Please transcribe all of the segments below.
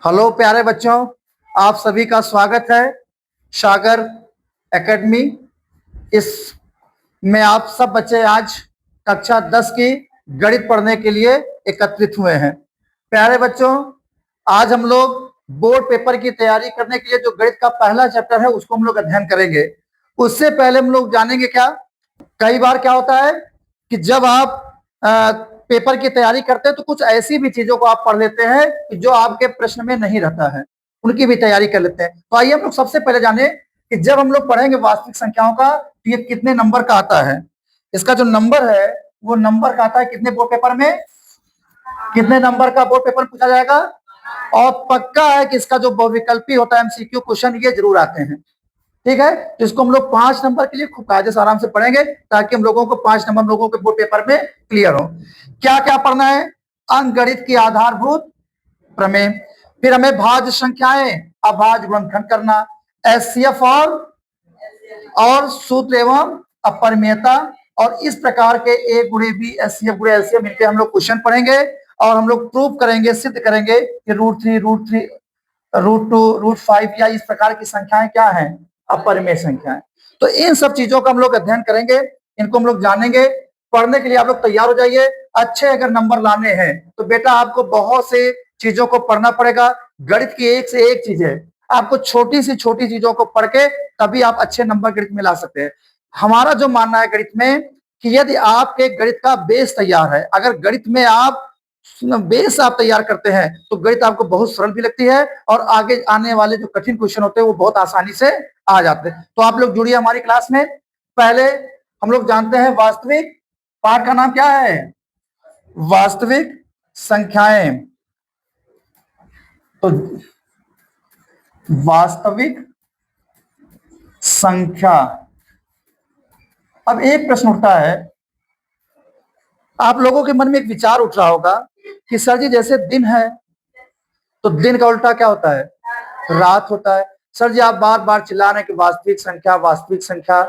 Hello प्यारे बच्चों, आप सभी का स्वागत है सागर एकेडमी। इस में आप सब बच्चे आज कक्षा 10 की गणित पढ़ने के लिए एकत्रित हुए हैं। प्यारे बच्चों, आज हम लोग बोर्ड पेपर की तैयारी करने के लिए जो गणित का पहला चैप्टर है उसको हम लोग अध्ययन करेंगे। उससे पहले हम लोग जानेंगे क्या, कई बार क्या होता है कि जब आप पेपर की तैयारी करते हैं तो कुछ ऐसी भी चीजों को आप पढ़ लेते हैं जो आपके प्रश्न में नहीं रहता है, उनकी भी तैयारी कर लेते हैं। तो आइए हम लोग सबसे पहले जाने कि जब हम लोग पढ़ेंगे वास्तविक संख्याओं का तो ये कितने नंबर का आता है। इसका जो नंबर है वो नंबर का आता है कितने बोर्ड पेपर में, कितने नंबर का बोर्ड पेपर पूछा जाएगा। और पक्का है कि इसका जो बहुविकल्पी होता है एमसीक्यू क्वेश्चन ये जरूर आते हैं। ठीक है, तो इसको हम लोग 5 नंबर के लिए खूब कायदे से आराम से पढ़ेंगे ताकि हम लोगों को 5 नंबर लोगों के बोर्ड पेपर में क्लियर हो। क्या क्या पढ़ना है, अंकगणित की आधारभूत प्रमेय, फिर हमें भाज्य संख्याएं अभाज्य गुणनखंड करना, एचसीएफ और सूत्र एवं अपरिमेयता, और इस प्रकार के ए गुणे बी एचसीएफ गुणे एलसीएम मिलकर हम लोग क्वेश्चन पढ़ेंगे और हम लोग प्रूव करेंगे, सिद्ध करेंगे कि √3 √3 √2 √5 या इस प्रकार की संख्याएं क्या है, अपरिमेय संख्याएं। तो इन सब चीजों का हम लोग अध्ययन करेंगे, इनको हम लोग जानेंगे। पढ़ने के लिए आप लोग तैयार हो जाइए। अच्छे अगर नंबर लाने हैं तो बेटा आपको बहुत से चीजों को पढ़ना पड़ेगा। गणित की एक से एक चीज है, आपको छोटी सी छोटी चीजों को पढ़ के तभी आप अच्छे नंबर गणित में ला सकते हैं। हमारा जो मानना है गणित में कि यदि आपके गणित का बेस तैयार है, अगर गणित में आप बेस आप तैयार करते हैं तो गणित आपको बहुत सरल भी लगती है और आगे आने वाले जो कठिन क्वेश्चन होते हैं वो बहुत आसानी से आ जाते हैं। तो आप लोग जुड़िए हमारी क्लास में। पहले हम लोग जानते हैं वास्तविक, पाठ का नाम क्या है, वास्तविक संख्याएं। तो वास्तविक संख्या, अब एक प्रश्न उठता है, आप लोगों के मन में एक विचार उठ रहा होगा कि सर जी जैसे दिन है तो दिन का उल्टा क्या होता है, रात होता है। सर जी आप बार बार चिल्ला रहे हैं कि वास्तविक संख्या वास्तविक संख्या,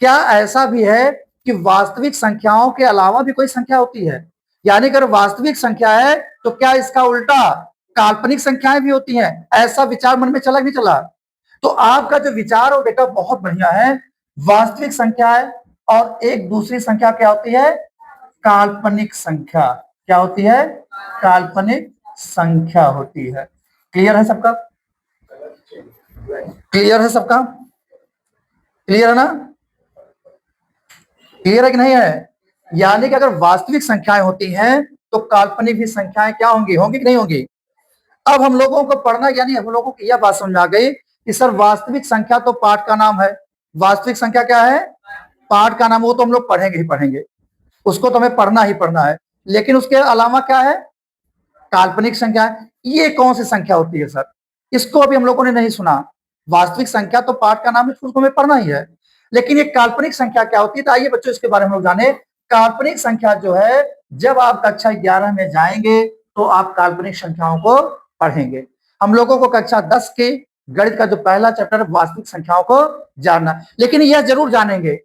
क्या ऐसा भी है कि वास्तविक संख्याओं के अलावा भी कोई संख्या होती है? यानी अगर वास्तविक संख्या है तो क्या इसका उल्टा काल्पनिक संख्याएं भी होती हैं? ऐसा विचार मन में चला कि नहीं चला? तो आपका जो विचार हो बेटा बहुत बढ़िया है। वास्तविक संख्या है और एक दूसरी संख्या क्या होती है, काल्पनिक संख्या। क्या होती है, काल्पनिक संख्या होती है। क्लियर है सबका, क्लियर है सबका, क्लियर है ना, क्लियर है कि नहीं है? यानी कि अगर वास्तविक संख्याएं होती हैं तो काल्पनिक भी संख्याएं क्या होंगी, होंगी कि नहीं होंगी? अब हम लोगों को पढ़ना, यानी हम लोगों को यह बात समझ में आ गई कि सर वास्तविक संख्या तो पाठ का नाम है, वास्तविक संख्या क्या है, पाठ का नाम, वो तो हम लोग पढ़ेंगे ही पढ़ेंगे, उसको तो हमें पढ़ना ही पढ़ना है। लेकिन उसके अलावा क्या है, काल्पनिक संख्या है। ये कौन सी संख्या होती है सर, इसको अभी हम लोगों ने नहीं सुना। वास्तविक संख्या तो पाठ का नाम है, उसको हमें पढ़ना ही है, लेकिन ये काल्पनिक संख्या क्या होती है? तो आइए बच्चों इसके बारे में हम लोग जाने। काल्पनिक संख्या जो है, जब आप कक्षा 11 में जाएंगे तो आप काल्पनिक संख्याओं को पढ़ेंगे। हम लोगों को कक्षा 10 के गणित का जो पहला चैप्टर वास्तविक संख्याओं को जानना, लेकिन यह जरूर जानेंगे,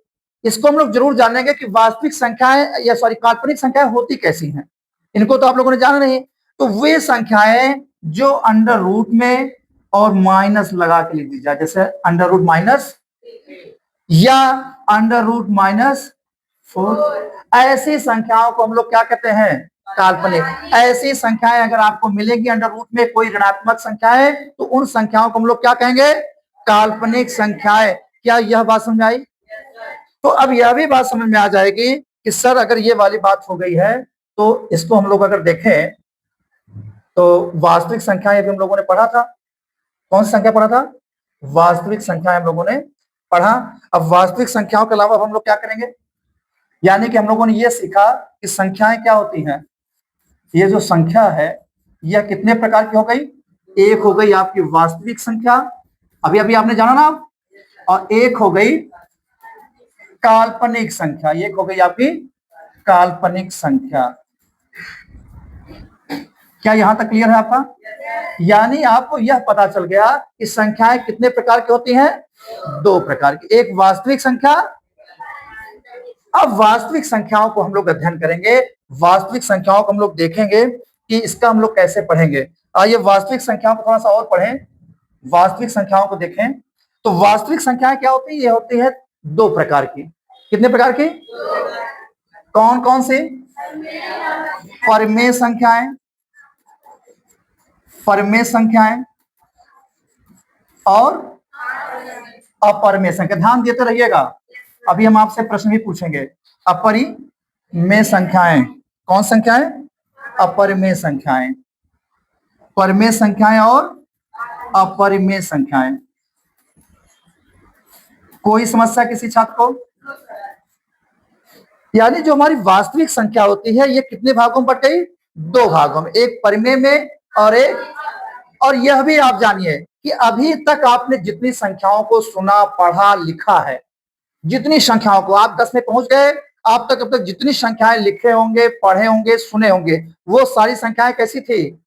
इसको हम लोग जरूर जानेंगे कि वास्तविक संख्याएं या सॉरी काल्पनिक संख्याएं होती कैसी हैं। इनको तो आप लोगों ने जाना नहीं। तो वे संख्याएं जो अंडर रूट में और माइनस लगा के लिख दी जाए, जैसे अंडर रूट माइनस या अंडर रूट -4, ऐसी संख्याओं को हम लोग क्या कहते हैं, काल्पनिक। ऐसी संख्याएं अगर आपको मिलेगी अंडर रूट में कोई ऋणात्मक संख्याएं तो उन संख्याओं को हम लोग क्या कहेंगे, काल्पनिक संख्याएं। क्या यह बात समझ में आई? तो अब यह भी बात समझ में आ जाएगी कि सर अगर ये वाली बात हो गई है तो इसको हम लोग अगर देखें तो वास्तविक संख्याएं भी हम लोगों ने पढ़ा था। कौन सी संख्या पढ़ा था, वास्तविक संख्याएं हम लोगों ने पढ़ा। अब वास्तविक संख्याओं के अलावा हम लोग क्या करेंगे, यानी कि हम लोगों ने यह सीखा कि संख्याएं क्या होती हैं। ये जो संख्या है यह कितने प्रकार की हो गई, एक हो गई आपकी वास्तविक संख्या, अभी अभी आपने जाना ना, और एक हो गई काल्पनिक संख्या, एक हो गई आपकी काल्पनिक संख्या। क्या यहां तक क्लियर है आपका? यानी आपको यह पता चल गया कि संख्याएं कितने प्रकार की होती हैं, 2 प्रकार की, एक वास्तविक संख्या। अब वास्तविक संख्याओं को हम लोग अध्ययन करेंगे, वास्तविक संख्याओं को हम लोग देखेंगे कि इसका हम लोग कैसे पढ़ेंगे। आइए वास्तविक संख्याओं को थोड़ा सा और पढ़ें, वास्तविक संख्याओं को देखें। तो वास्तविक संख्याएं क्या होती है? ये होती है दो प्रकार की। कितने प्रकार की? कौन कौन सी? परमेय संख्याएं, परमेय संख्याएं और अपरमेय संख्या। ध्यान देते रहिएगा, अभी हम आपसे प्रश्न भी पूछेंगे। अपरिमेय संख्याएं, कौन संख्याएं? अपरिमेय संख्याएं, परमेय संख्याएं और अपरिमेय संख्याएं। कोई समस्या किसी छात्र को? यानी जो हमारी वास्तविक संख्या होती है ये कितने भागों में बट गई? दो भागों में, एक परिमेय में और एक। और यह भी आप जानिए कि अभी तक आपने जितनी संख्याओं को सुना, पढ़ा, लिखा है, जितनी संख्याओं को आप 10 में पहुंच गए, आप तक अब तक जितनी संख्याएं लिखे होंगे, पढ़े होंगे, सुने होंगे, वो सारी संख्याएं कैसी थी?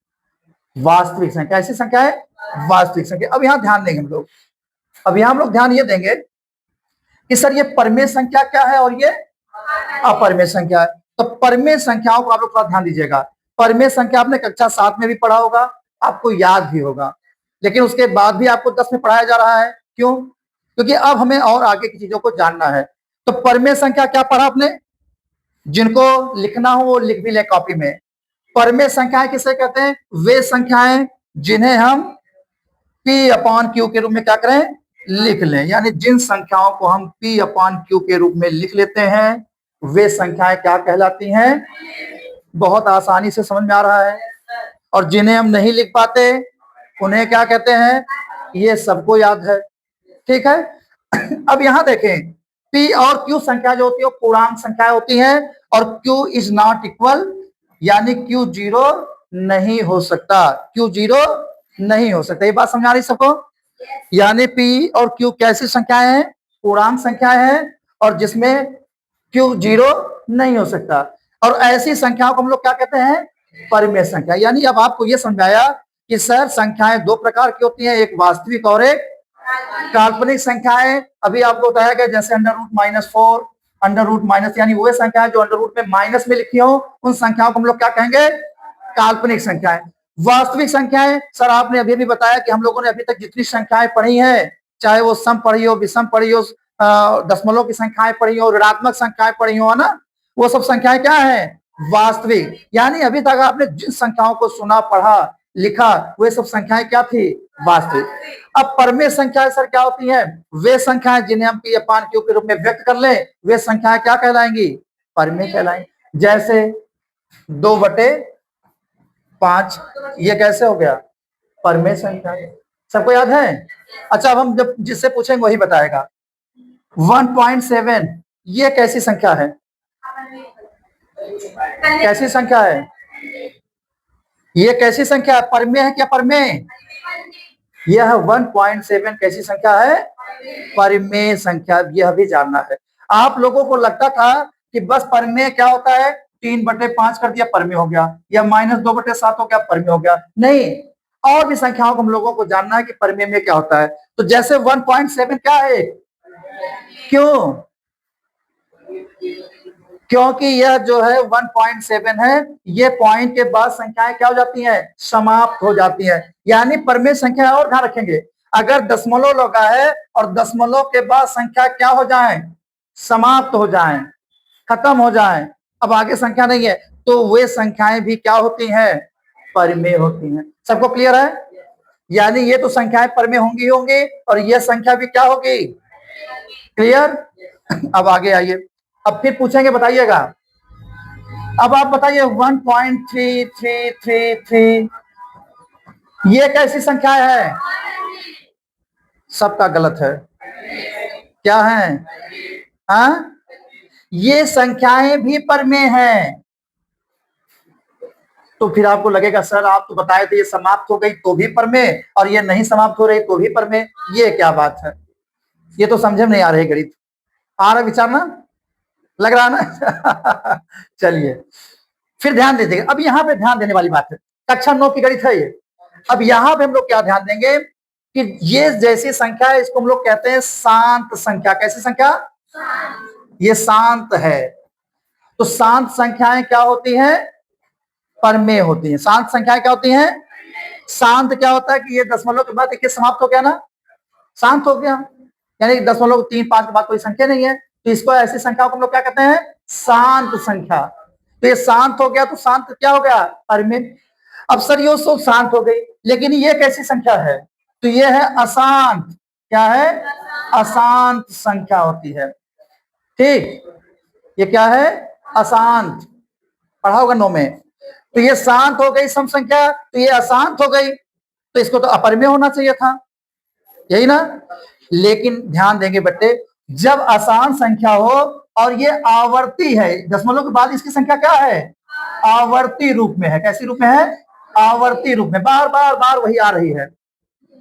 वास्तविक संख्या। ऐसी संख्याएं वास्तविक संख्या। अब यहां ध्यान देंगे हम लोग, अब यहां हम लोग ध्यान ये देंगे कि सर ये परमेय संख्या क्या है और ये अपरमेय संख्या है। तो परमेय संख्याओं को आप लोग थोड़ा ध्यान दीजिएगा। परमेय संख्या आपने कक्षा 7 में भी पढ़ा होगा, आपको याद भी होगा, लेकिन उसके बाद भी आपको 10 में पढ़ाया जा रहा है। क्यों? क्योंकि अब हमें और आगे की चीजों को जानना है। तो परमेय संख्या क्या पढ़ा आपने? जिनको लिखना हो वो लिख भी ले कॉपी में। परमेय संख्याएं किसे कहते हैं? वे संख्याएं जिन्हें हम P/Q के रूप में क्या करें? लिख लें। यानी जिन संख्याओं को हम P/Q के रूप में लिख लेते हैं वे संख्याएं क्या कहलाती हैं? बहुत आसानी से समझ में आ रहा है। और जिन्हें हम नहीं लिख पाते उन्हें क्या कहते हैं? ये सबको याद है, ठीक है। अब यहां देखें, P और Q संख्या जो होती है पूर्णांक संख्याएं होती हैं और Q इज नॉट इक्वल, यानी Q 0 नहीं हो सकता, Q 0 नहीं हो सकता। ये बात समझ आ रही सबको? यानी P और Q कैसी संख्याएं हैं? पूर्णांक संख्याएं हैं और जिसमें Q 0 नहीं हो सकता। और ऐसी संख्याओं को हम लोग क्या कहते हैं? परिमेय संख्या। यानी अब आपको यह समझाया कि सर संख्याएं दो प्रकार की होती हैं, एक वास्तविक और एक काल्पनिक संख्याएं। अभी आपको बताया गया जैसे √-4, √- यानी वो संख्याएं जो अंडर रूट में माइनस में लिखी हो, उन संख्याओं को हम लोग क्या कहेंगे? काल्पनिक संख्याएं। वास्तविक संख्याएं, सर आपने अभी भी बताया कि हम लोगों ने अभी तक जितनी संख्याएं पढ़ी हैं, चाहे वो सम पढ़ी हो, विषम पढ़ी हो, दशमलव की संख्याएं पढ़ी हो, ऋणात्मक संख्याएं पढ़ी हो, है ना, वो सब संख्याएं क्या है? वास्तविक। यानी अभी तक आपने जिन संख्याओं को सुना, पढ़ा, लिखा, वे सब संख्याएं क्या थी? वास्तविक। अब परमेय संख्याएं सर क्या होती हैं? वे संख्याएं जिन्हें हम P/Q के रूप में व्यक्त कर ले, वे संख्याएं क्या कहलाएंगी? परमेय कहलाएंगी। जैसे 2/5, ये कैसे हो गया? परमेय संख्या। सबको याद है? अच्छा, अब हम जब जिससे पूछेंगे वही बताएगा। 1.7 ये कैसी संख्या है? कैसी संख्या है? ये कैसी संख्या है? परमेय है क्या? परमेय। यह 1.7 कैसी संख्या है? परमेय संख्या। यह भी जानना है। आप लोगों को लगता था कि बस परमेय क्या होता है? 3/5 कर दिया परमेय हो गया, या -2/7 हो गया परमेय हो गया। नहीं, और भी संख्याओं को हम लोगों को जानना है कि परमेय में क्या होता है। तो जैसे 1.7 क्या है? क्यों? क्योंकि यह जो है 1.7 है, ये पॉइंट के बाद संख्याएं क्या हो जाती हैं? समाप्त हो जाती हैं। यानी परमेय संख्या। और ध्यान रखेंगे, अगर दशमलव लगा है और दशमलव के बाद संख्या क्या हो जाए? समाप्त हो जाए, खत्म हो जाए, अब आगे संख्या नहीं है, तो वे संख्याएं भी क्या होती हैं? परमेय होती हैं। सबको क्लियर है? यानी ये तो संख्याएं परमेय होंगी ही होंगी और यह संख्या भी क्या होगी? क्लियर? अब आगे आइए, अब फिर पूछेंगे, बताइएगा। अब आप बताइए 1.3333 ये कैसी संख्या है? सबका गलत है। क्या है? हाँ, ये संख्याएं भी परमेय हैं। तो फिर आपको लगेगा सर आप तो बताए थे ये समाप्त हो गई तो भी परमेय और ये नहीं समाप्त हो रही तो भी परमेय, ये क्या बात है? ये तो समझे में नहीं आ रही गणित। आ रहा विचार ना? लग रहा ना? चलिए फिर ध्यान दे देंगे। अब यहाँ पे ध्यान देने वाली बात है, कक्षा 9 की गणित है ये। अब यहाँ पे हम लोग क्या ध्यान देंगे कि ये जैसी संख्या है इसको हम लोग कहते हैं शांत संख्या। कैसी संख्या? ये शांत है। तो शांत संख्याएं क्या होती हैं? परमेय होती हैं। शांत संख्याएं क्या होती हैं? शांत क्या होता है कि ये दशमलव के बाद देखिए समाप्त हो गया ना, शांत हो गया, यानी 0.35 के बाद कोई संख्या नहीं है, तो इसको ऐसी संख्या को हम लोग क्या कहते हैं, शांत संख्या। तो ये शांत हो गया, तो शांत क्या हो गया, परिमेय। अब सर ये सब शांत हो गई, लेकिन ये कैसी संख्या है, तो ये है अशांत। क्या है, अशांत संख्या होती है। ठीक, ये क्या है, अशांत, पढ़ा होगा 9 में। तो ये शांत हो गई सम संख्या, तो ये अशांत हो गई, तो इसको तो अपरिमेय होना चाहिए था, यही ना। लेकिन ध्यान देंगे बच्चे, जब अशांत संख्या हो और ये आवर्ती है, दशमलव के बाद इसकी संख्या क्या है, आवर्ती रूप में है। कैसी रूप में है, आवर्ती रूप में, बार बार बार वही आ रही है,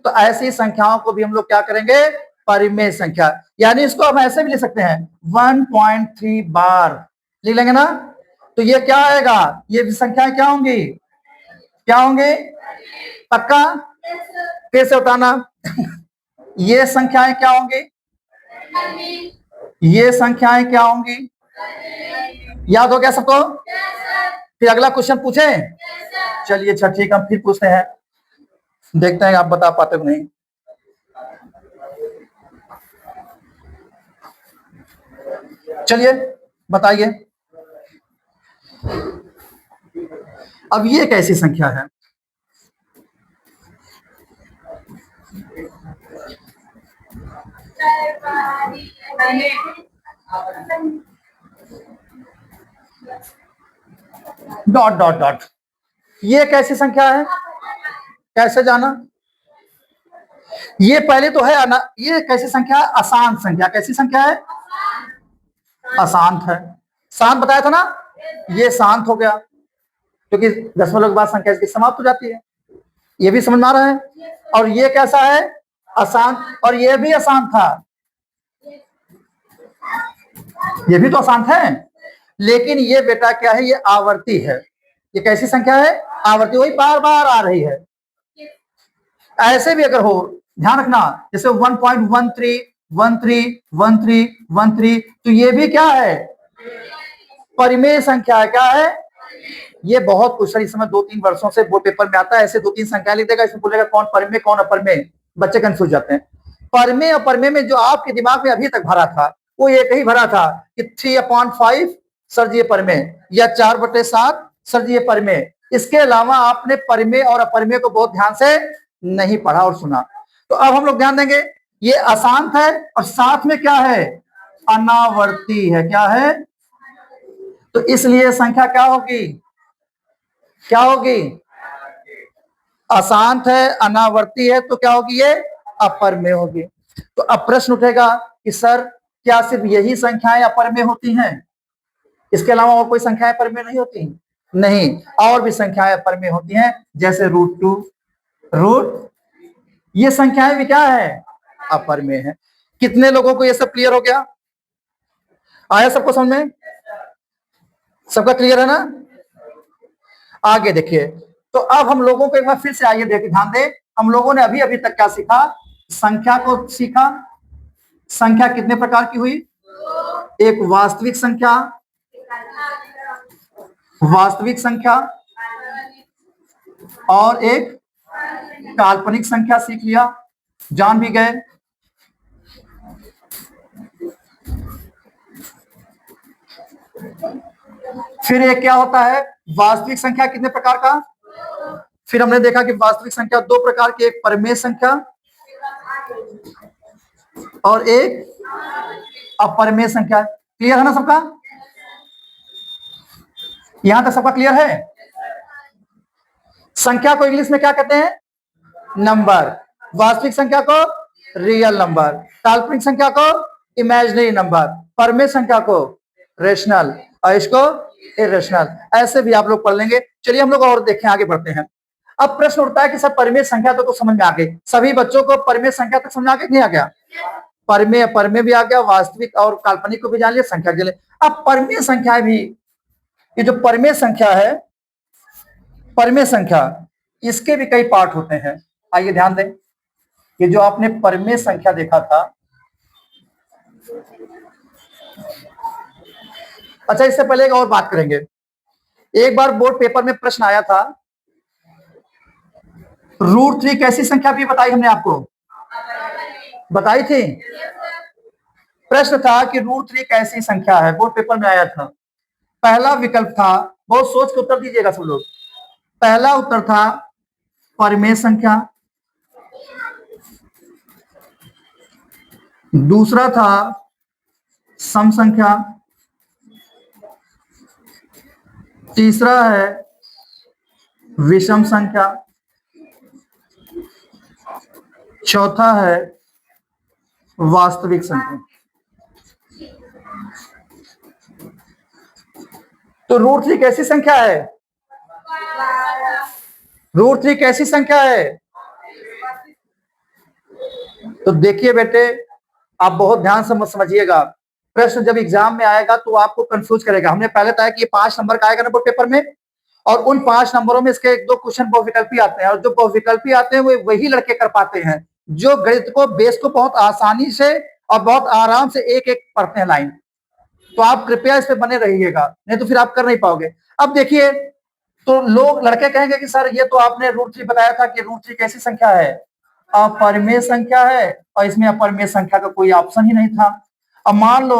तो ऐसी संख्याओं को भी हम लोग क्या करेंगे, परिमेय संख्या। यानी इसको हम ऐसे भी लिख सकते हैं 1.3 बार लिख लेंगे ना, तो ये क्या आएगा, ये संख्याएं क्या होंगी, क्या होंगे, पक्का, फिर से उठाना ये संख्याएं क्या होंगी, ये संख्याएं क्या होंगी, याद हो गया सबको। फिर अगला क्वेश्चन पूछे, चलिए अच्छा ठीक, हम फिर पूछते हैं, देखते हैं आप बता पाते हो नहीं। चलिए बताइए, अब ये कैसी संख्या है, डॉट डॉट डॉट, ये कैसी संख्या है, कैसे जाना, ये पहले तो है ये कैसी संख्या है, अशांत संख्या। कैसी संख्या है, अशांत है, शांत बताया था ना, ये शांत हो गया क्योंकि दशमलव के बाद संख्या इसकी समाप्त हो जाती है, ये भी समझ में आ रहा है। और ये कैसा है, अशांत, और ये भी अशांत था, ये भी तो अशांत है, लेकिन ये बेटा क्या है, ये आवर्ती है। ये कैसी संख्या है, आवर्ती, वही बार बार आ रही है। ऐसे भी अगर हो, ध्यान रखना, जैसे 1.13 13 13 13, तो ये भी क्या है, परिमेय संख्या है। क्या है, ये बहुत कुछ इस समय 2-3 वर्षों से बोर्ड पेपर में आता है, ऐसे 2-3 संख्या लिख देगा, इसमें बोलेगा कौन परिमेय कौन अपरिमेय, बच्चे कंफ्यूज जाते हैं। परिमेय और अपरिमेय में जो आपके दिमाग में अभी तक भरा था, वो एक ही भरा था कि 3/5 सर जी ये परिमेय, या 4/7 सर जी ये परिमेय। इसके अलावा आपने परिमेय और अपरिमेय को बहुत ध्यान से नहीं पढ़ा और सुना। तो अब हम लोग ध्यान देंगे, ये अशांत है और साथ में क्या है, अनावर्ती है। क्या है, तो इसलिए संख्या क्या होगी, क्या होगी, अशांत है, अनावर्ती है, तो क्या होगी, ये अपरिमेय होगी। तो अब प्रश्न उठेगा कि सर क्या सिर्फ यही संख्याएं अपरिमेय होती हैं, इसके अलावा और कोई संख्याएं अपरिमेय नहीं होती, नहीं, और भी संख्याएं अपरिमेय होती हैं, जैसे √2 रूट, ये संख्याएं भी क्या है, अपरिमेय है। कितने लोगों को ये सब क्लियर हो गया, आया सबको समझ में, सबका क्लियर है ना। आगे देखिए, तो अब हम लोगों को एक बार फिर से आइए देखिए, ध्यान दें, हम लोगों ने अभी अभी तक क्या सीखा, संख्या को सीखा। संख्या कितने प्रकार की हुई, एक वास्तविक संख्या, वास्तविक संख्या, और एक काल्पनिक संख्या सीख लिया, जान भी गए। फिर एक क्या होता है, वास्तविक संख्या कितने प्रकार का, फिर हमने देखा कि वास्तविक संख्या 2 प्रकार की, एक परिमेय संख्या और एक अपरिमेय संख्या। क्लियर है ना सबका, यहां तक सबका क्लियर है। संख्या को इंग्लिश में क्या कहते हैं, नंबर, वास्तविक संख्या को रियल नंबर, काल्पनिक संख्या को इमेजिनरी नंबर, परिमेय संख्या को रेशनल और इसको इरेशनल। ऐसे भी आप लोग पढ़ लेंगे। चलिए हम लोग और देखें, आगे बढ़ते हैं। अब प्रश्न उठता है कि सब परिमेय संख्या तो समझ में आ गई, सभी बच्चों को परिमेय संख्या तक समझ आ गया नहीं आ गया, परिमेय अपरिमेय भी आ गया, वास्तविक और काल्पनिक को भी जान लिया, संख्या के लिए। अब परिमेय संख्या भी, ये जो परिमेय संख्या है, परिमेय संख्या, इसके भी कई पार्ट होते हैं। आइए ध्यान दें, ये जो आपने परिमेय संख्या देखा था, अच्छा इससे पहले एक और बात करेंगे। एक बार बोर्ड पेपर में प्रश्न आया था √3 कैसी संख्या भी बताई हमने आपको, बताई थी। प्रश्न था कि √3 कैसी संख्या है, बोर्ड पेपर में आया था। पहला विकल्प था, बहुत सोच के उत्तर दीजिएगा सब लोग। पहला उत्तर था परिमेय संख्या, दूसरा था सम संख्या, तीसरा है विषम संख्या, चौथा है वास्तविक संख्या। तो √3 कैसी संख्या है, √3 कैसी संख्या है? तो देखिए बेटे, आप बहुत ध्यान से समझिएगा। प्रश्न जब एग्जाम में आएगा तो आपको कंफ्यूज करेगा। हमने पहले तय कि 5 नंबर का आएगा नंबर पेपर में, और उन 5 नंबरों में इसके 1-2 क्वेश्चन बहुविकल्पी आते हैं, और जो बहुविकल्पी आते हैं वो वही लड़के कर पाते हैं जो गणित को बेस को बहुत आसानी से और बहुत आराम से एक एक पढ़ते हैं लाइन। तो आप कृपया इस पे बने रहिएगा, नहीं तो फिर आप कर नहीं पाओगे। अब देखिए, तो लोग लड़के कहेंगे कि सर ये तो आपने √3 बताया था कि √3 कैसी संख्या है, अपरिमेय संख्या है, और इसमें अपरिमेय संख्या का कोई ऑप्शन ही नहीं था। अब मान लो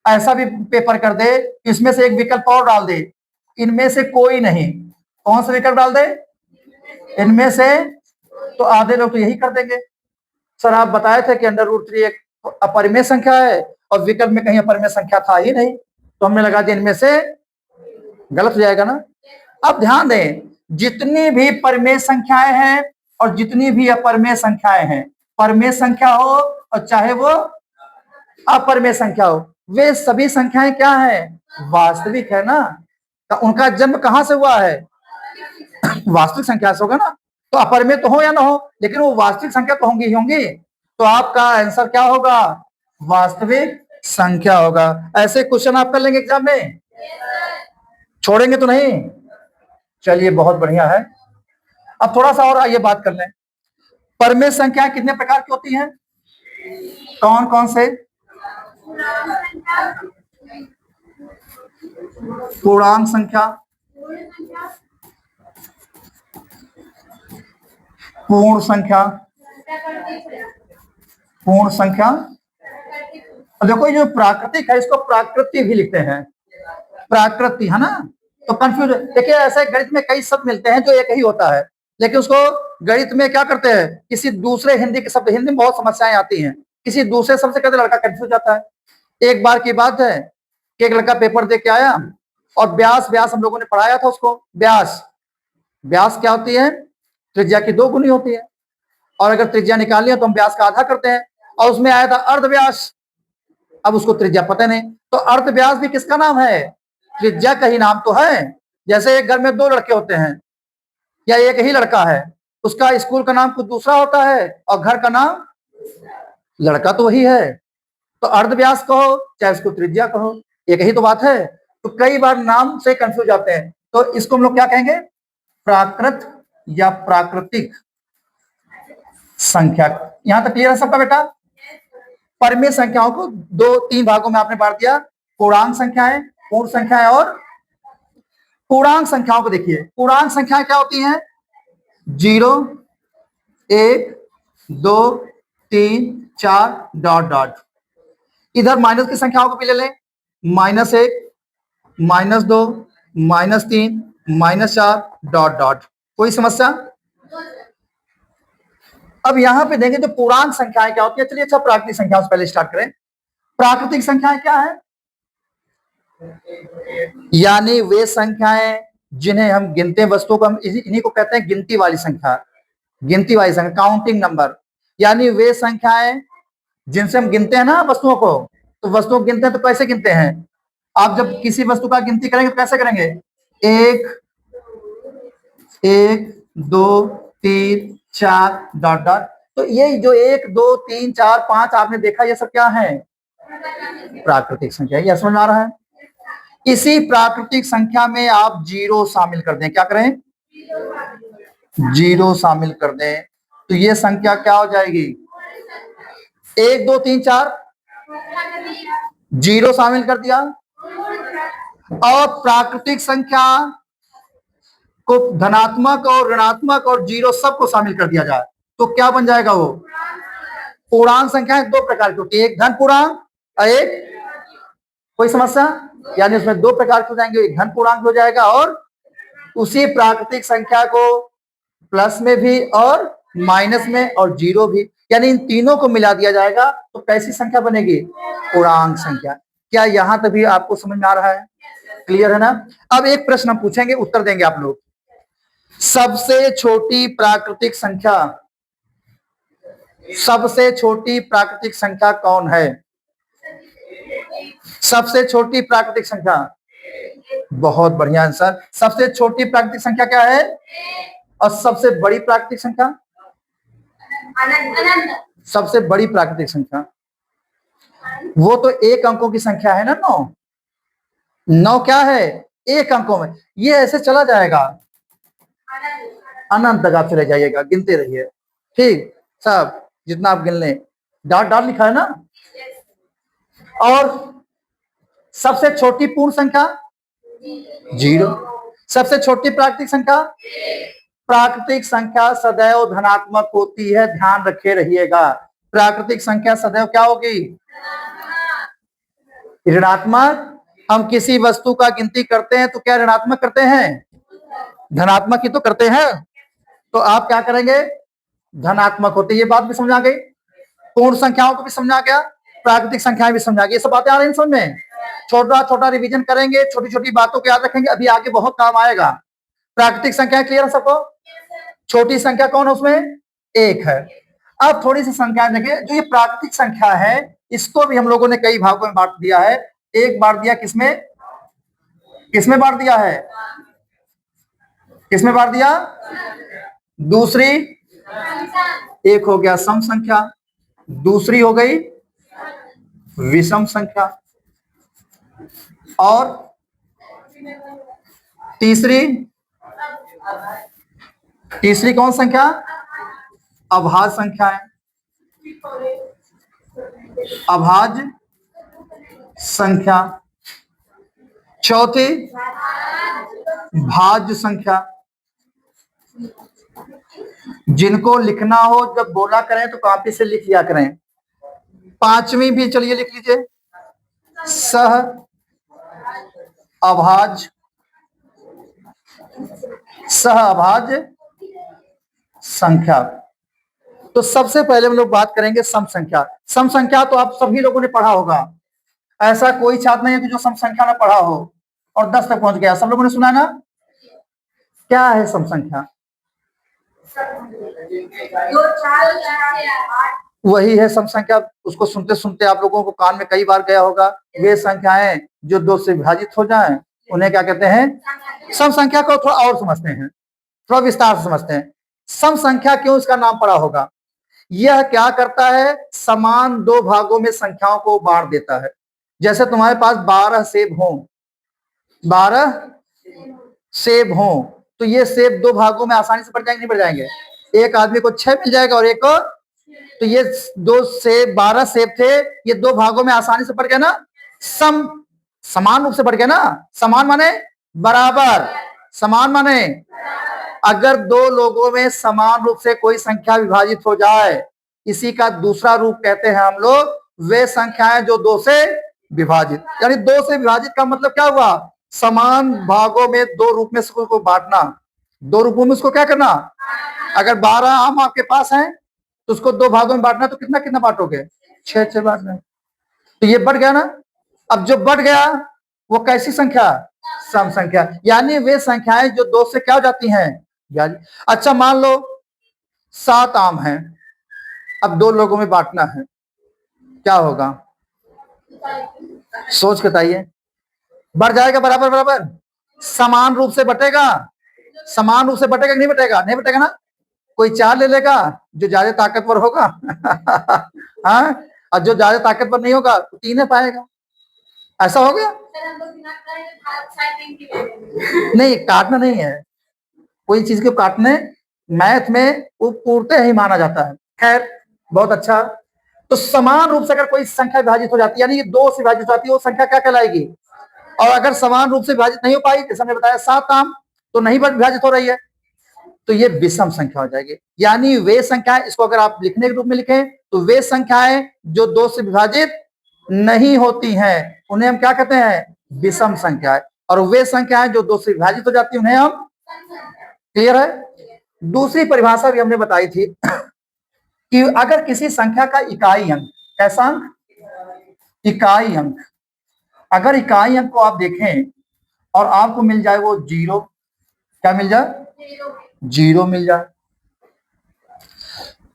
ऐसा भी पेपर कर दे, इसमें से एक विकल्प और डाल दे, इनमें से कोई नहीं, कौन सा विकल्प डाल दे, इनमें से, तो आधे लोग तो यही कर देंगे, सर आप बताए थे कि अंडर √3 एक अपरिमेय संख्या है और विकल्प में कहीं अपरिमेय संख्या था ही नहीं, तो हमने लगा दिया इनमें से, गलत हो जाएगा ना। अब ध्यान दें, जितनी भी परिमेय संख्याएं हैं और जितनी भी अपरिमेय संख्याएं हैं, परिमेय संख्या हो और चाहे वो अपरिमेय संख्या हो, वे सभी संख्याएं क्या है, वास्तविक है ना। तो उनका जन्म कहां से हुआ है, वास्तविक संख्या से होगा ना। तो अपरिमेय तो हो या ना हो, लेकिन वो वास्तविक संख्या तो होंगी ही होंगी। तो आपका आंसर क्या होगा, वास्तविक संख्या होगा। ऐसे क्वेश्चन आप कर लेंगे एग्जाम में, छोड़ेंगे तो नहीं। चलिए बहुत बढ़िया है। अब थोड़ा सा और आइए बात कर लें, परिमेय संख्या कितने प्रकार की होती हैं, कौन कौन से, पूर्णांक संख्या, पूर्ण संख्या, पूर्ण संख्या, और देखो ये जो प्राकृतिक है इसको प्राकृति भी लिखते हैं, प्राकृति है ना। तो कंफ्यूज, देखिए ऐसे गणित में कई शब्द मिलते हैं जो एक ही होता है, लेकिन उसको गणित में क्या करते हैं, किसी दूसरे हिंदी के शब्द, हिंदी में बहुत समस्याएं आती हैं, किसी दूसरे शब्द से कहते लड़का कंफ्यूज जाता है। एक बार की बात है कि एक लड़का पेपर दे के आया और व्यास, व्यास हम लोगों ने पढ़ाया था उसको, व्यास, व्यास क्या होती है, त्रिज्या की 2 गुनी होती है, और अगर त्रिज्या निकालनी है तो हम व्यास का आधा करते हैं, और उसमें आया था अर्धव्यास। अब उसको त्रिज्या पता नहीं, तो अर्धव्यास भी किसका नाम है, त्रिज्या का ही नाम तो है। जैसे एक घर में 2 लड़के होते हैं या एक ही लड़का है, उसका स्कूल का नाम कुछ दूसरा होता है और घर का नाम, लड़का तो वही है। तो अर्धव्यास कहो चाहे उसको त्रिज्या कहो, एक ही तो बात है। तो कई बार नाम से कंफ्यूज जाते हैं, तो इसको हम लोग क्या कहेंगे, प्राकृत या प्राकृतिक संख्या। यहां तक क्लियर है सबका बेटा। परिमेय संख्याओं को 2-3 भागों में आपने बांट दिया, पूर्णांक संख्याएं, पूर्ण संख्याएं और पूर्णांक संख्याओं को देखिए, पूर्णांक संख्याएं क्या होती हैं, 0, 1, 2, 3, 4 डॉट डॉट। इधर माइनस की संख्याओं को भी ले लें, -1, -2, -3, -4 डॉट डॉट। कोई समस्या। अब यहां पे देखें तो पूर्णांक संख्याएं क्या होती है। चलिए अच्छा प्राकृतिक संख्याओं से पहले स्टार्ट करें। प्राकृतिक संख्याएं क्या है, यानी वे संख्याएं जिन्हें हम गिनते हैं, वस्तुओं को हम इन्हीं को कहते हैं गिनती वाली संख्या, गिनती वाली संख्या, काउंटिंग नंबर। यानी वे संख्याएं जिनसे हम गिनते हैं ना वस्तुओं को, तो वस्तुओं को गिनते हैं तो कैसे गिनते हैं, आप जब किसी वस्तु का गिनती करेंगे तो कैसे करेंगे, 1, 1, 2, 3, 4 डॉट डॉट। तो ये जो 1, 2, 3, 4, 5 आपने देखा, ये सब क्या है, प्राकृतिक संख्या। यह समझ में आ रहा है। इसी प्राकृतिक संख्या में आप 0 शामिल कर दें, क्या करें, 0 शामिल कर दें, तो ये संख्या क्या हो जाएगी, 1, 2, 3, 4, 0 शामिल कर दिया। और प्राकृतिक संख्या को धनात्मक और ऋणात्मक और जीरो सबको शामिल कर दिया जाए तो क्या बन जाएगा? वो पूर्णांक संख्या दो प्रकार की होती है, एक धन पूर्णांक और एक, कोई समस्या? यानी उसमें दो प्रकार के हो जाएंगे, एक धन पूर्णांक हो जाएगा और उसी प्राकृतिक संख्या को प्लस में भी और माइनस में और जीरो भी, यानी इन तीनों को मिला दिया जाएगा तो कैसी संख्या बनेगी? पूर्णांक संख्या। क्या यहां तक भी आपको समझ में आ रहा है? क्लियर है ना? अब एक प्रश्न हम पूछेंगे, उत्तर देंगे आप लोग। सबसे छोटी प्राकृतिक संख्या, सबसे छोटी प्राकृतिक संख्या कौन है? सबसे छोटी प्राकृतिक संख्या, बहुत बढ़िया आंसर। सबसे छोटी प्राकृतिक संख्या क्या है? और सबसे बड़ी प्राकृतिक संख्या? सबसे बड़ी प्राकृतिक संख्या वो तो एक अंकों की संख्या है ना, 9। 9 क्या है? एक अंकों में। ये ऐसे चला जाएगा अनंत तक, आप चले जाइएगा, गिनते रहिए, ठीक सब जितना आप गिन लें। डॉट डॉट लिखा है ना। और सबसे छोटी पूर्ण संख्या 0। सबसे छोटी प्राकृतिक संख्या, प्राकृतिक संख्या सदैव धनात्मक होती है, ध्यान रखे रहिएगा। प्राकृतिक संख्या सदैव क्या होगी? ऋणात्मक। हम किसी वस्तु का गिनती करते हैं तो क्या ऋणात्मक करते हैं? धनात्मक ही तो करते हैं। तो आप क्या करेंगे? धनात्मक होते। ये बात भी समझा गई, पूर्ण संख्याओं को भी समझा गया, प्राकृतिक संख्याएं भी समझा गई। ये सब बातें आ रही हैं समझ में? छोटा छोटा रिवीजन करेंगे, छोटी छोटी बातों को याद रखेंगे, अभी आगे बहुत काम आएगा। प्राकृतिक संख्या क्लियर है सबको? छोटी संख्या कौन है उसमें? एक है। अब थोड़ी सी संख्या देखिए, जो ये प्राकृतिक संख्या है इसको भी हम लोगों ने कई भागों में बांट दिया है। एक बांट दिया किसमें? किसमें बांट दिया है? किसमें बांट दिया? दूसरी, एक हो गया सम संख्या, दूसरी हो गई विषम संख्या, और तीसरी, तीसरी कौन संख्या? अभाज्य संख्या है, अभाज्य संख्या। चौथी भाज्य संख्या। जिनको लिखना हो जब बोला करें तो कॉपी से लिख लिया करें। पांचवी भी चलिए लिख लीजिए, सह अभाज्य, सह अभाज्य संख्या। तो सबसे पहले हम लोग बात करेंगे सम संख्या। सम संख्या तो आप सभी लोगों ने पढ़ा होगा, ऐसा कोई छात्र नहीं है कि जो सम संख्या ना पढ़ा हो और 10 तक पहुंच गया। सब लोगों ने सुना ना? क्या है सम संख्या? वही है सम संख्या। उसको सुनते सुनते आप लोगों को कान में कई बार गया होगा। वे संख्याएं जो 2 से विभाजित हो जाएं उन्हें क्या कहते हैं? सम संख्या को थोड़ा और समझते हैं, थोड़ा विस्तार से समझते हैं। सम संख्या क्यों इसका नाम पड़ा होगा? यह क्या करता है? समान दो भागों में संख्याओं को बांट देता है। जैसे तुम्हारे पास 12 सेब हो, 12 सेब हो तो ये सेब दो भागों में आसानी से बढ़ जाएंगे, नहीं बढ़ जाएंगे? एक आदमी को 6 मिल जाएगा और एक को, तो ये 2 सेब, 12 सेब थे, ये दो भागों में आसानी से बढ़ गया ना। समान रूप से बढ़ गया ना। समान माने बराबर, समान माने अगर दो लोगों में समान रूप से कोई संख्या विभाजित हो जाए, इसी का दूसरा रूप कहते हैं हम लोग वे संख्याएं जो 2 से विभाजित। यानी 2 से विभाजित का मतलब क्या हुआ? समान भागों में 2 रूप में को बांटना। 2 रूपों में उसको क्या करना? अगर 12 आम आपके पास हैं तो उसको 2 भागों में बांटना, तो कितना कितना बांटोगे? 6 बांटना। तो ये बढ़ गया ना। अब जो बढ़ गया वो कैसी संख्या? सम संख्या। यानी वे संख्याएं जो 2 से क्या हो जाती हैं? अच्छा मान लो 7 आम हैं, अब 2 लोगों में बांटना है, क्या होगा? सोच के बताइए। बढ़ जाएगा बराबर बराबर? समान रूप से बटेगा? समान रूप से बटेगा नहीं बटेगा? नहीं बटेगा ना। कोई 4 ले लेगा जो ज्यादा ताकतवर होगा हाँ, और जो ज्यादा ताकतवर नहीं होगा तो 3 पाएगा। ऐसा हो गया? नहीं, काटना नहीं है, कोई चीज को काटने मैथ में वो पूर्णतः ही माना जाता है। खैर बहुत अच्छा। तो समान रूप से अगर कोई संख्या विभाजित हो जाती है, यानी 2 से विभाजित हो जाती है, वो संख्या क्या कहलाएगी? और अगर समान रूप से विभाजित नहीं हो पाई, जैसे हमने बताया 7 आम, तो नहीं विभाजित हो रही है, तो ये विषम संख्या हो जाएगी। यानी वे संख्याएं, इसको अगर आप लिखने के रूप में लिखें तो वे संख्याएं जो 2 से विभाजित नहीं होती हैं उन्हें हम क्या कहते हैं, विषम संख्याएं। और वे संख्याएं जो 2 से विभाजित हो जाती हैं उन्हें हम, क्लियर है। दूसरी परिभाषा भी हमने बताई थी कि अगर किसी संख्या का इकाई अंक, कैसा अंक, इकाई अंक, अगर इकाई अंक को आप देखें और आपको मिल जाए वो 0, क्या मिल जाए, 0 मिल जाए।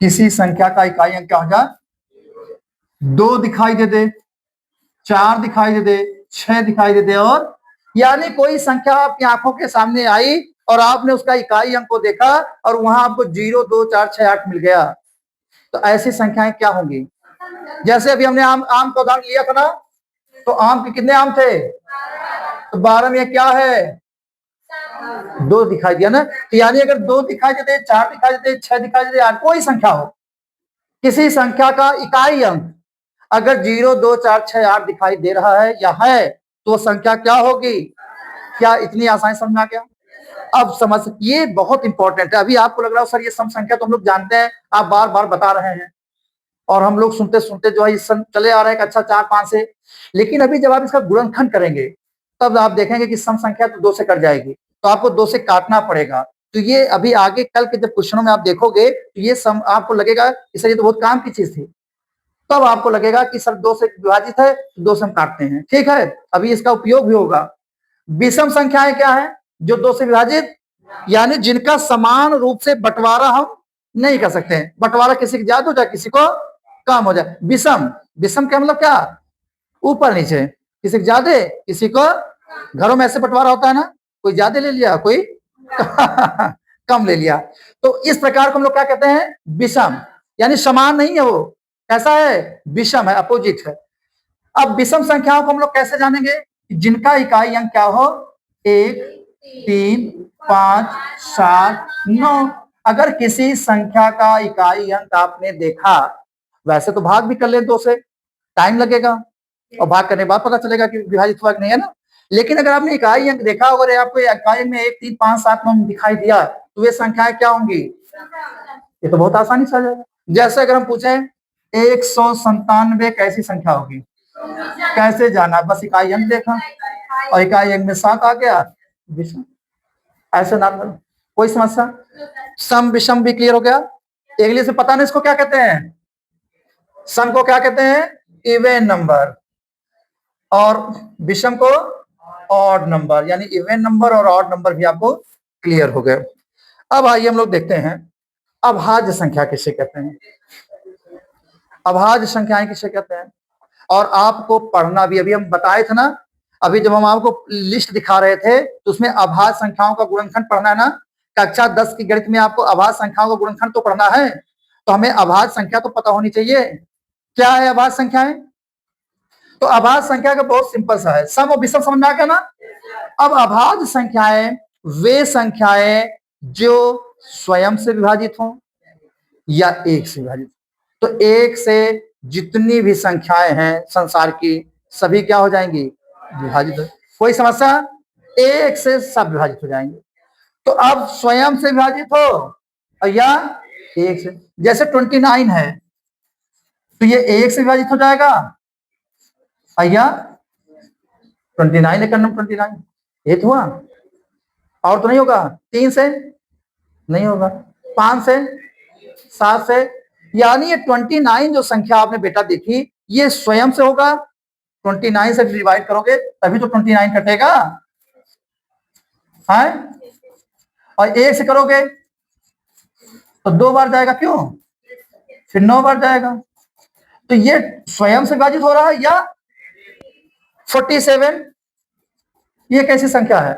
किसी संख्या का इकाई अंक क्या हो जाए, 2 दिखाई दे, 4 दिखाई दे, 6 दिखाई दे, और यानी कोई संख्या आपकी आंखों के सामने आई और आपने उसका इकाई अंक को देखा और वहां आपको 0, 2, 4, 6, 8 मिल गया, तो ऐसी संख्याएं क्या होंगी। जैसे अभी हमने आम का उदाहरण लिया था ना, तो आम के कितने आम थे, तो 12 में क्या है, 2 दिखाई दिया ना। तो यानी अगर 2 दिखाई देते, 4 दिखाई देते, 6 दिखाई देते, यार कोई संख्या हो, किसी संख्या का इकाई अंक अगर 0, 2, 4, 6, 8 दिखाई दे रहा है या है, तो संख्या क्या होगी। क्या इतनी आसानी समझ में आ गया। अब समझ, ये बहुत इंपॉर्टेंट है। अभी आपको लग रहा है सर ये सम संख्या तो हम लोग जानते हैं, आप बार बार बता रहे हैं और हम लोग सुनते सुनते जो है इस चले आ रहे हैं अच्छा 4, 5 से, लेकिन अभी जब आप इसका गुणनखंड करेंगे तब आप देखेंगे कि सम संख्या तो 2 से कट जाएगी, तो आपको 2 से काटना पड़ेगा। तो ये अभी आगे कल के जब क्वेश्चनों में आप देखोगे तो ये सम आपको लगेगा कि सर ये तो बहुत काम की चीज थी, तब आपको लगेगा कि सर 2 से विभाजित है, 2 से हम काटते हैं, ठीक है। अभी इसका उपयोग भी होगा। विषम संख्याएं क्या है, जो 2 से विभाजित, यानी जिनका समान रूप से बंटवारा हम नहीं कर सकते हैं। बंटवारा किसी की ज्यादा हो जाए, किसी को कम हो जाए। विषम, विषम का मतलब क्या, ऊपर नीचे, किसी को ज्यादा, किसी को, घरों में ऐसे बंटवारा होता है ना, कोई ज्यादा ले लिया, कोई कम ले लिया, तो इस प्रकार को हम लोग क्या कहते हैं, विषम। यानी समान नहीं है, वो कैसा है, विषम है, अपोजिट है। अब विषम संख्याओं को हम लोग कैसे जानेंगे, जिनका इकाई अंक क्या हो, 1, 3, 5, 7, 9। अगर किसी संख्या का इकाई अंक आपने देखा, वैसे तो भाग भी कर ले 2 से, टाइम लगेगा और भाग करने के बाद पता चलेगा कि विभाजित हुआ कि नहीं, है ना। लेकिन अगर आपने इकाई अंक देखा, अगर आपको इकाई अंक में 1, 3, 5, 7, 9 दिखाई दिया, तो वे संख्याएं क्या होंगी, ये तो बहुत आसानी से आ जाएगा। जैसे अगर हम पूछे 197 कैसी संख्या होगी, कैसे जाना, बस इकाई अंक देखा और इकाई अंक में 7 आ गया, विषम। ऐसे ना करो, कोई समस्या। सम विषम भी क्लियर हो गया। इंग्लिश से पता नहीं इसको क्या कहते हैं, सम को क्या कहते हैं, इवन नंबर, और विषम को ऑड नंबर, यानी इवन नंबर और ऑड नंबर भी आपको क्लियर हो गए। अब आइए हम लोग देखते हैं अभाज्य संख्या किसे कहते हैं, अभाज्य संख्याएं किसे कहते हैं। और आपको पढ़ना भी, अभी हम बताए थे ना, अभी जब हम आपको लिस्ट दिखा रहे थे तो उसमें अभाज्य संख्याओं का गुणनखंड पढ़ना है ना। कक्षा 10 की गणित में आपको अभाज्य संख्याओं का गुणनखंड तो पढ़ना है, तो हमें अभाज्य संख्या तो पता होनी चाहिए। क्या है अभाज्य संख्याएं, तो अभाज्य संख्या का बहुत सिंपल सा है, सम और विषम समझ में आ गया ना। अब अभाज्य संख्याएं वे संख्याएं जो स्वयं से विभाजित हो या 1 से विभाजित। तो 1 से जितनी भी संख्याएं हैं संसार की, सभी क्या हो जाएंगी, विभाजित हो। कोई समस्या, 1 से सब विभाजित हो जाएंगे। तो अब स्वयं से विभाजित हो या 1 से, जैसे 29 है तो ये 1 से विभाजित हो जाएगा, या 29 का नंबर 29, ये तो हुआ, और तो नहीं होगा, 3 से नहीं होगा, 5 से, 7 से, यानी ये 29 जो संख्या आपने बेटा देखी, ये स्वयं से होगा। 29 से डिवाइड करोगे तभी तो 29 कटेगा, है, और 1 से करोगे तो 2 बार जाएगा, क्यों, फिर 9 बार जाएगा। तो ये स्वयं से विभाजित हो रहा है। या 47, ये कैसी संख्या है,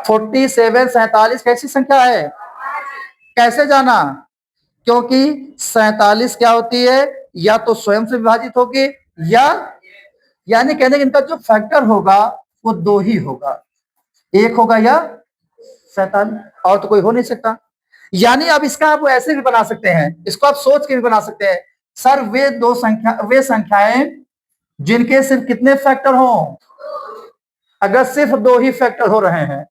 47, 47 कैसी संख्या है, कैसे जाना, क्योंकि 47 क्या होती है, या तो स्वयं से विभाजित होगी, या यानी कहने का इनका जो फैक्टर होगा वो 2 ही होगा, 1 होगा या 47, और तो कोई हो नहीं सकता। यानी अब इसका आप ऐसे भी बना सकते हैं, इसको आप सोच के भी बना सकते हैं, सर वे संख्याएं जिनके सिर्फ कितने फैक्टर हो, अगर सिर्फ 2 ही फैक्टर हो रहे हैं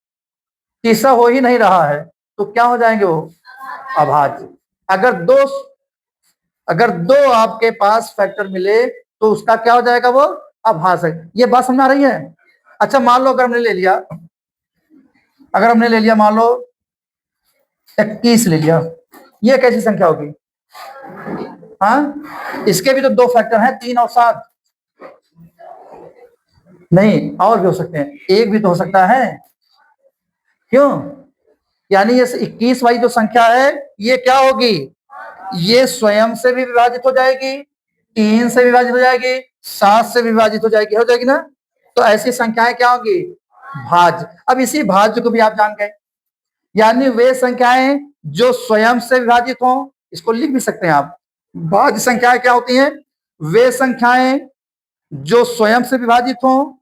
तीसरा हो ही नहीं रहा है, तो क्या हो जाएंगे वो? अभाज्य। अगर दो आपके पास फैक्टर मिले तो उसका क्या हो जाएगा? वो अभाज्य। ये बात समझ में आ रही है? अच्छा, मान लो अगर हमने ले लिया मान लो 21 ले लिया, ये कैसी संख्या होगी? हाँ, इसके भी तो दो फैक्टर हैं, 3 और 7। नहीं, और भी हो सकते हैं, एक भी तो हो सकता है। क्यों? यानी ये 21 वाली जो संख्या है ये क्या होगी? ये स्वयं से भी विभाजित हो जाएगी, 3 से विभाजित हो जाएगी, 7 से विभाजित हो जाएगी ना। तो ऐसी संख्याएं क्या होगी? भाज्य। अब इसी भाज्य को भी आप जान गए, यानी वे संख्याएं जो स्वयं से विभाजित हो, इसको लिख भी सकते हैं आप। भाज्य संख्याएं क्या होती हैं? वे संख्याएं जो स्वयं से विभाजित हो,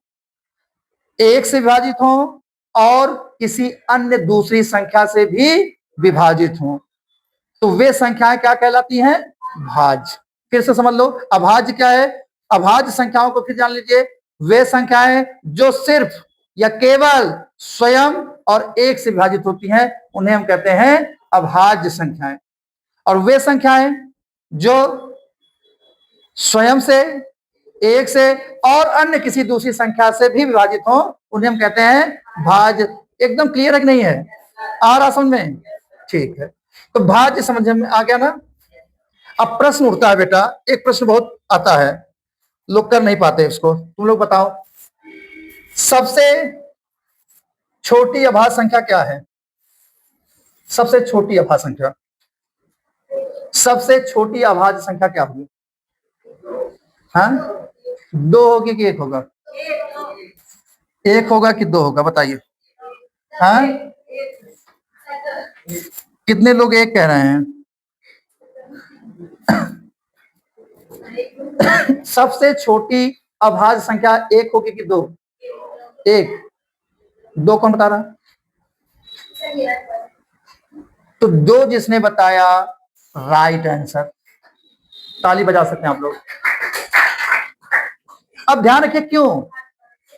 एक से विभाजित हो और किसी अन्य दूसरी संख्या से भी विभाजित हो, तो वे संख्याएं क्या कहलाती हैं? भाज्य। फिर से समझ लो, अभाज्य क्या है? अभाज्य संख्याओं को फिर जान लीजिए, वे संख्याएं जो सिर्फ या केवल स्वयं और एक से विभाजित होती हैं, उन्हें हम कहते हैं अभाज्य संख्याएं। और वे संख्याएं जो स्वयं से, एक से और अन्य किसी दूसरी संख्या से भी विभाजित हो, उन्हें हम कहते हैं भाज्य। एकदम क्लियर है कि नहीं है? आ रहा समझ में? ठीक है, तो भाज्य समझ में आ गया ना। अब प्रश्न उठता है बेटा, एक प्रश्न बहुत आता है, लोग कर नहीं पाते इसको, तुम लोग बताओ, सबसे छोटी अभाज्य संख्या क्या है? सबसे छोटी अभाज्य संख्या, सबसे छोटी अभाज्य संख्या क्या होगी? हाँ, 2 होगी कि 1 होगा? 1 होगा कि 2 होगा, बताइए। हाँ, कितने लोग 1 कह रहे हैं? सबसे छोटी अभाज्य संख्या 1 होगी कि 2? 1। 2 कौन बता रहा? तो 2 जिसने बताया, राइट आंसर। ताली बजा सकते हैं आप लोग। अब ध्यान रखिए, क्यों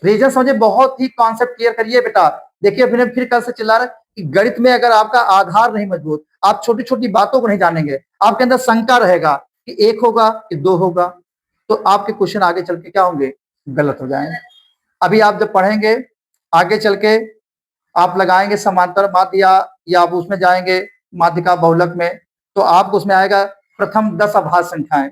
रीजन समझे, बहुत ही कॉन्सेप्ट क्लियर करिए बेटा। देखिए फिर कल से चिल्ला रहे कि गणित में अगर आपका आधार नहीं मजबूत, आप छोटी छोटी बातों को नहीं जानेंगे, आपके अंदर शंका रहेगा कि 1 होगा कि 2 होगा, तो आपके क्वेश्चन आगे चल के क्या होंगे? गलत हो जाएंगे। अभी आप जब पढ़ेंगे आगे चल के, आप लगाएंगे समांतर माध्य या आप उसमें जाएंगे माध्य का बहुलक में, तो आपको उसमें आएगा प्रथम 10 अभाज्य संख्याएं।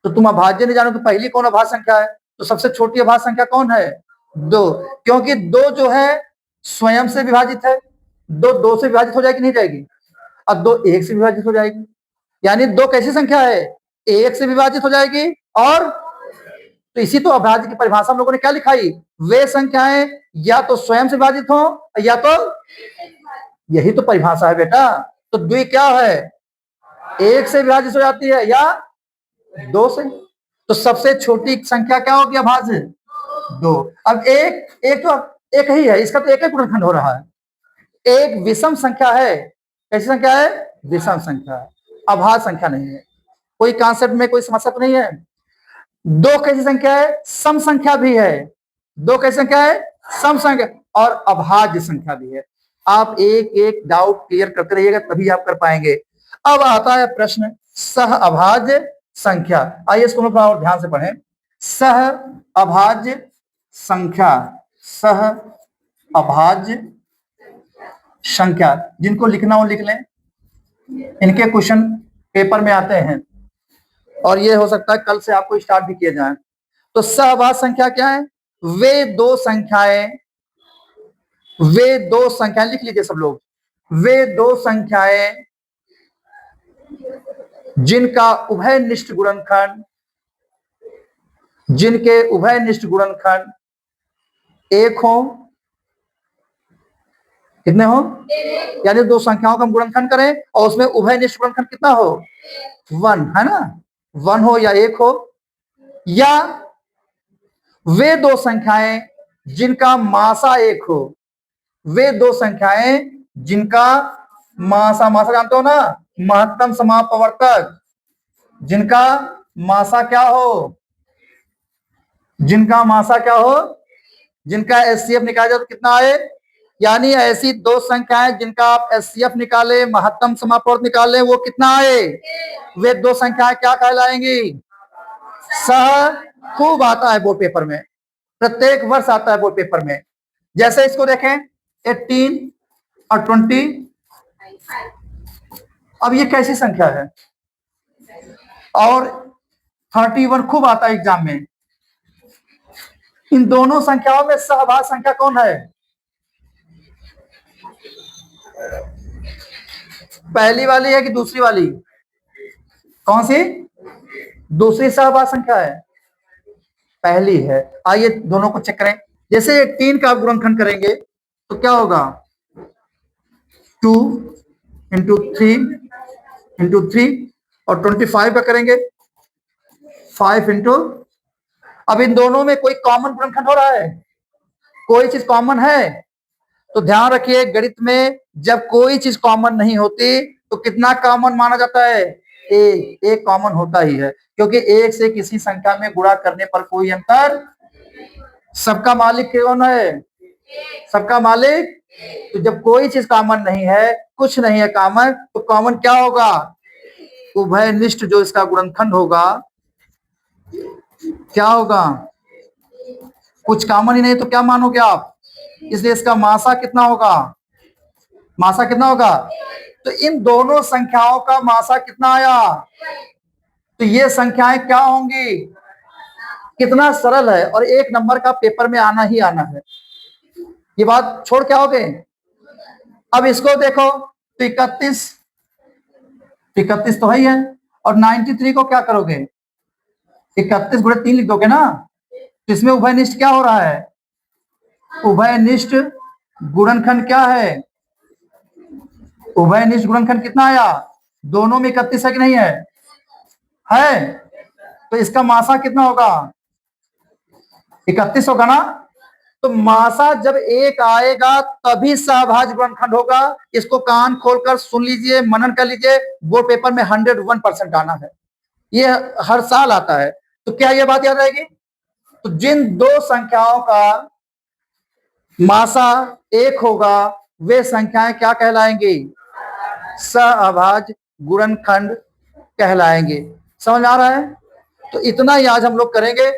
तो तुम अभाज्य नहीं जानो तो पहली कौन अभाज्य संख्या है? तो सबसे छोटी अभाज्य संख्या कौन है? 2। क्योंकि 2 जो है स्वयं से विभाजित है, 2 से विभाजित हो जाएगी नहीं जाएगी? और 2 1 से विभाजित हो जाएगी, यानी 2 कैसी संख्या है? 1 से विभाजित हो जाएगी। और तो इसी तो अभाज्य की परिभाषा हम लोगों ने क्या लिखाई? वे संख्याएं या तो स्वयं से विभाजित हो या तो, यही तो परिभाषा है बेटा। तो द्वि क्या है? 1 से विभाजित हो जाती है या 2 से। तो सबसे छोटी संख्या क्या होगी अभाज्य? 2। अब एक तो एक ही है, इसका तो एक गुणनखंड हो रहा है, एक विषम संख्या है। कैसी संख्या है? विषम संख्या है, अभाज्य संख्या नहीं है। कोई कॉन्सेप्ट में कोई समस्या तो नहीं है? 2 कैसी संख्या है? सम संख्या भी है। 2 कैसी संख्या है? सम संख्या और अभाज्य संख्या भी है। आप एक एक डाउट क्लियर करते रहिएगा, तभी आप कर पाएंगे। अब आता है प्रश्न सह अभाज्य संख्या। आइए इसको हम और ध्यान से पढ़ें। सह अभाज्य संख्या, सह अभाज्य संख्या, जिनको लिखना हो लिख लें, इनके क्वेश्चन पेपर में आते हैं और ये हो सकता है कल से आपको स्टार्ट भी किए जाए। तो सहअभाज्य संख्या क्या है? वे दो संख्याएं लिख लीजिए सब लोग। वे दो संख्याएं जिनका उभयनिष्ठ गुणनखंड, जिनके उभयनिष्ठ गुणनखंड 1 हो। कितने हो? यानी 2 संख्याओं का हम गुणनखंड करें और उसमें उभयनिष्ठ गुणनखंड कितना हो? 1, है ना? 1 हो या 1 हो, या वे 2 संख्याएं जिनका मासा 1 हो। वे 2 संख्याएं जिनका मासा जानते हो ना, महत्तम समापवर्तक, जिनका मासा क्या हो? जिनका मासा क्या हो? जिनका एचसीएफ निकाला जाए तो कितना आए? यानी ऐसी दो संख्याएं जिनका आप एचसीएफ निकाले, महत्तम समापवर्त निकाले, वो कितना आए, वे दो संख्याएं क्या कहलाएंगी, सह। खूब आता है बोर्ड पेपर में, प्रत्येक वर्ष आता है बोर्ड पेपर में। जैसे इसको देखें 18 और 20, अब ये कैसी संख्या है, और 31 खूब आता है एग्जाम में। इन दोनों संख्याओं में सहभाज्य संख्या कौन है, पहली वाली है कि दूसरी वाली, कौन सी, दूसरी सहभाज्य संख्या है, पहली है। आइए दोनों को चेक करें। जैसे 18 का आप गुणनखंड करेंगे तो क्या होगा, 2 इंटू 3 और 25 का करेंगे 5 इंटू। अब इन दोनों में कोई कॉमन गुणनखंड हो रहा है, कोई चीज कॉमन है, तो ध्यान रखिए गणित में जब कोई चीज कॉमन नहीं होती तो कितना कॉमन माना जाता है, एक कॉमन होता ही है, क्योंकि एक से किसी संख्या में गुणा करने पर कोई अंतर, सबका मालिक कौन है, सबका मालिक। तो जब कोई चीज कॉमन नहीं है, कुछ नहीं है कॉमन, तो कॉमन क्या होगा, उभयनिष्ठ जो इसका गुणनखंड होगा क्या होगा, कुछ कॉमन ही नहीं तो क्या मानोगे आप, इसलिए इसका मासा कितना होगा, मासा कितना होगा। तो इन दोनों संख्याओं का मासा कितना आया, तो ये संख्याएं क्या होंगी, कितना सरल है, और एक नंबर का पेपर में आना ही आना है, ये बात छोड़ क्या हो गए। अब इसको देखो तो 31 तो है ही है, और 93 को क्या करोगे, 31 गुणे 3 लिख दोगे ना, तो इसमें उभयनिष्ठ क्या हो रहा है, उभयनिष्ठ गुणनखंड क्या है, उभयनिष्ठ गुणनखंड कितना आया, दोनों में 31 है कि नहीं है, तो इसका मासा कितना होगा, 31 होगा ना। तो मासा जब एक आएगा तभी सहभाज्य गुणनखंड होगा, इसको कान खोलकर सुन लीजिए, मनन कर लीजिए, बोर्ड पेपर में 101% आना है, ये हर साल आता है। तो क्या ये बात याद रहेगी, तो जिन दो संख्याओं का मासा एक होगा वे संख्याएं क्या कहलाएंगी, सहअभाज्य गुणनखंड कहलाएंगे। समझ आ रहा है, तो इतना ही आज हम लोग करेंगे।